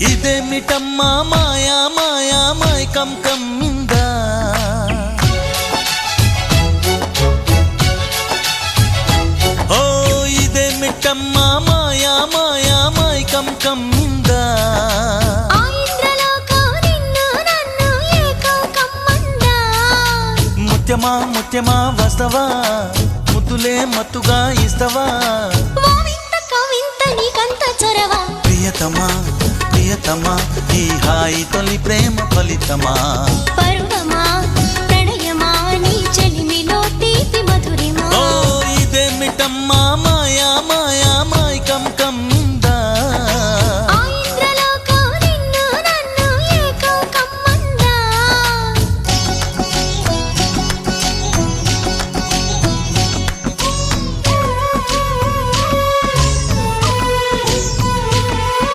ఇదేమిటమ్మా మాయా మాయా మైకం కమ్మిందా ఓ ఇదేమిటమ్మా మాయా మాయా మైకం కమ్మిందా ముత్యమా ముత్యమా వస్తవా ముద్దులే మత్తుగా ఇస్తవా ప్రియతమా ప్రియతమా ఈ హాయి తొలి ప్రేమ ఫలితమా